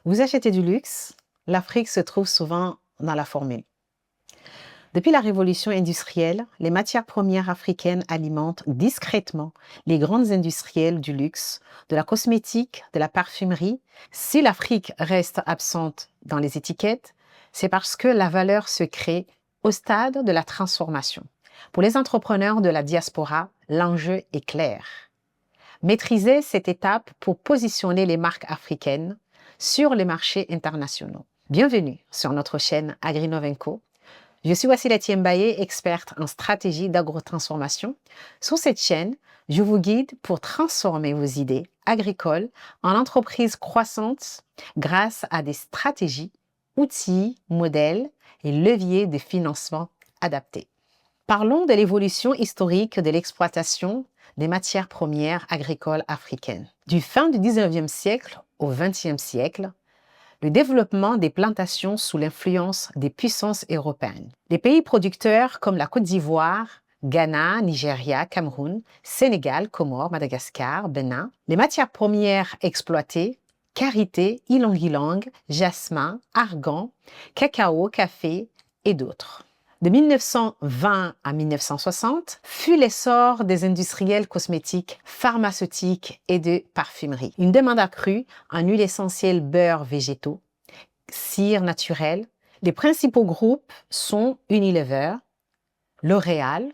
Vous achetez du luxe, l'Afrique se trouve souvent dans la formule. Depuis la révolution industrielle, les matières premières africaines alimentent discrètement les grandes industrielles du luxe, de la cosmétique, de la parfumerie. Si l'Afrique reste absente dans les étiquettes, c'est parce que la valeur se crée au stade de la transformation. Pour les entrepreneurs de la diaspora, l'enjeu est clair. Maîtriser cette étape pour positionner les marques africaines sur les marchés internationaux. Bienvenue sur notre chaîne AgriNovenco. Je suis Wassila Tiembaye, experte en stratégie d'agrotransformation. Sur cette chaîne, je vous guide pour transformer vos idées agricoles en entreprises croissantes grâce à des stratégies, outils, modèles et leviers de financement adaptés. Parlons de l'évolution historique de l'exploitation des matières premières agricoles africaines. Du fin du 19e siècle au 20e siècle, le développement des plantations sous l'influence des puissances européennes. Les pays producteurs comme la Côte d'Ivoire, Ghana, Nigeria, Cameroun, Sénégal, Comores, Madagascar, Bénin, les matières premières exploitées, karité, ylang-ylang, jasmin, argan, cacao, café et d'autres. De 1920 à 1960 fut l'essor des industriels cosmétiques, pharmaceutiques et de parfumerie. Une demande accrue en huile essentielle, beurre végétaux, cire naturelle. Les principaux groupes sont Unilever, L'Oréal,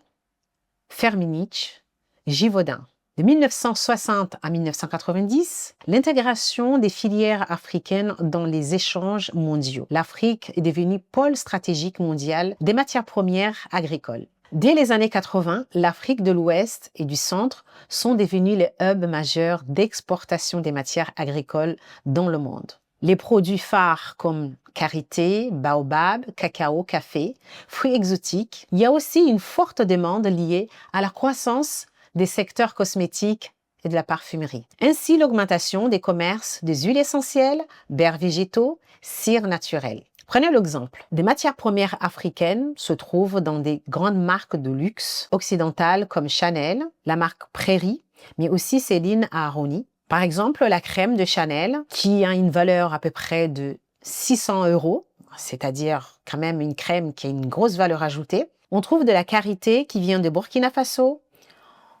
Firmenich, Givaudan. De 1960 à 1990, l'intégration des filières africaines dans les échanges mondiaux. L'Afrique est devenue pôle stratégique mondial des matières premières agricoles. Dès les années 80, l'Afrique de l'Ouest et du Centre sont devenus les hubs majeurs d'exportation des matières agricoles dans le monde. Les produits phares comme karité, baobab, cacao, café, fruits exotiques. Il y a aussi une forte demande liée à la croissance des secteurs cosmétiques et de la parfumerie. Ainsi, l'augmentation des commerces des huiles essentielles, beurres végétaux, cires naturelles. Prenez l'exemple. Des matières premières africaines se trouvent dans des grandes marques de luxe occidentales comme Chanel, la marque Prairie, mais aussi Céline Aaroni. Par exemple, la crème de Chanel, qui a une valeur à peu près de 600 €, c'est-à-dire quand même une crème qui a une grosse valeur ajoutée. On trouve de la karité qui vient de Burkina Faso,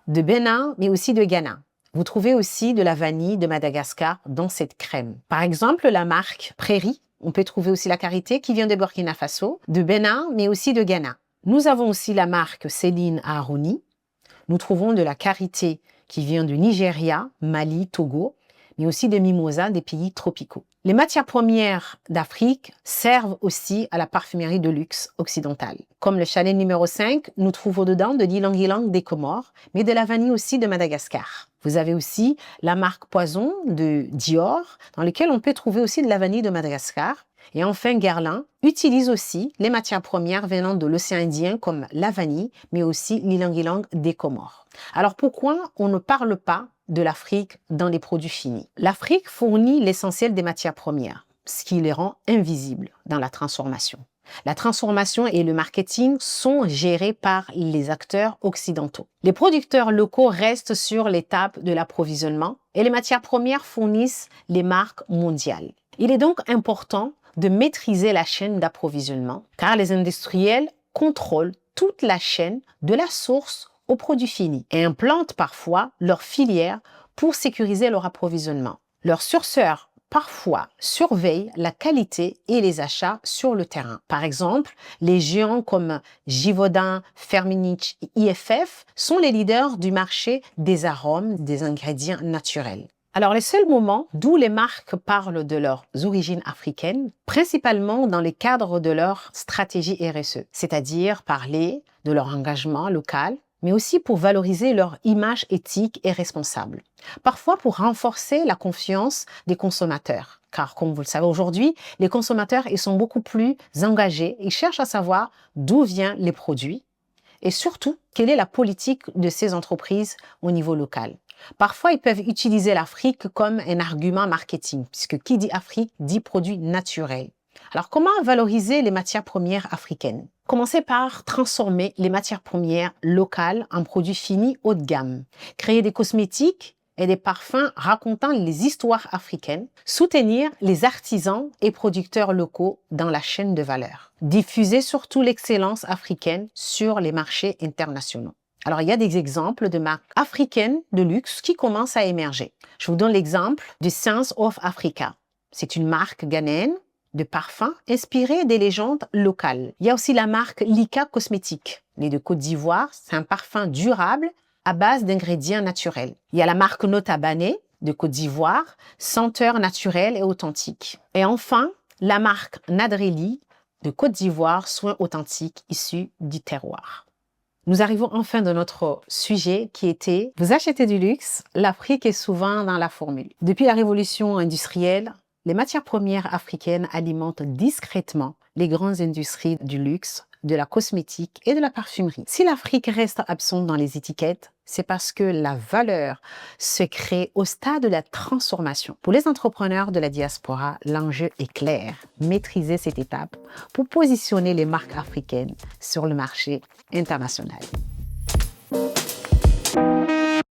de Bénin, mais aussi de Ghana. Vous trouvez aussi de la vanille de Madagascar dans cette crème. Par exemple, la marque Prairie, on peut trouver aussi la karité qui vient de Burkina Faso, de Bénin, mais aussi de Ghana. Nous avons aussi la marque Céline Aaroni. Nous trouvons de la karité qui vient du Nigeria, Mali, Togo, mais aussi de mimosa des pays tropicaux. Les matières premières d'Afrique servent aussi à la parfumerie de luxe occidentale. Comme le Chanel numéro 5, nous trouvons dedans de l'ylang-ylang des Comores, mais de la vanille aussi de Madagascar. Vous avez aussi la marque Poison de Dior, dans lequel on peut trouver aussi de la vanille de Madagascar. Et enfin, Guerlain utilise aussi les matières premières venant de l'océan Indien comme la vanille, mais aussi l'ylang-ylang des Comores. Alors pourquoi on ne parle pas de l'Afrique dans les produits finis? L'Afrique fournit l'essentiel des matières premières, ce qui les rend invisibles dans la transformation. La transformation et le marketing sont gérés par les acteurs occidentaux. Les producteurs locaux restent sur l'étape de l'approvisionnement et les matières premières fournissent les marques mondiales. Il est donc important de maîtriser la chaîne d'approvisionnement car les industriels contrôlent toute la chaîne de la source au produit fini et implantent parfois leur filière pour sécuriser leur approvisionnement. Leurs sourceurs parfois surveillent la qualité et les achats sur le terrain. Par exemple, les géants comme Givaudan, Firmenich et IFF sont les leaders du marché des arômes, des ingrédients naturels. Alors, les seuls moments d'où les marques parlent de leurs origines africaines, principalement dans le cadre de leur stratégie RSE, c'est-à-dire parler de leur engagement local, mais aussi pour valoriser leur image éthique et responsable. Parfois pour renforcer la confiance des consommateurs. Car comme vous le savez aujourd'hui, les consommateurs ils sont beaucoup plus engagés. Ils cherchent à savoir d'où viennent les produits et surtout, quelle est la politique de ces entreprises au niveau local. Parfois, ils peuvent utiliser l'Afrique comme un argument marketing, puisque qui dit Afrique dit produits naturels. Alors, comment valoriser les matières premières africaines? Commencez par transformer les matières premières locales en produits finis haut de gamme. Créer des cosmétiques et des parfums racontant les histoires africaines, soutenir les artisans et producteurs locaux dans la chaîne de valeur, diffuser surtout l'excellence africaine sur les marchés internationaux. Alors, il y a des exemples de marques africaines de luxe qui commencent à émerger. Je vous donne l'exemple du Sense of Africa. C'est une marque ghanéenne de parfums inspirée des légendes locales. Il y a aussi la marque Lika Cosmétiques, née de Côte d'Ivoire. C'est un parfum durable à base d'ingrédients naturels. Il y a la marque Nota Bene de Côte d'Ivoire, senteur naturelle et authentique. Et enfin, la marque Nadrelli de Côte d'Ivoire, soins authentiques issus du terroir. Nous arrivons enfin de notre sujet qui était « Vous achetez du luxe, l'Afrique est souvent dans la formule ». Depuis la révolution industrielle, les matières premières africaines alimentent discrètement les grandes industries du luxe, de la cosmétique et de la parfumerie. Si l'Afrique reste absente dans les étiquettes, c'est parce que la valeur se crée au stade de la transformation. Pour les entrepreneurs de la diaspora, l'enjeu est clair. Maîtriser cette étape pour positionner les marques africaines sur le marché international.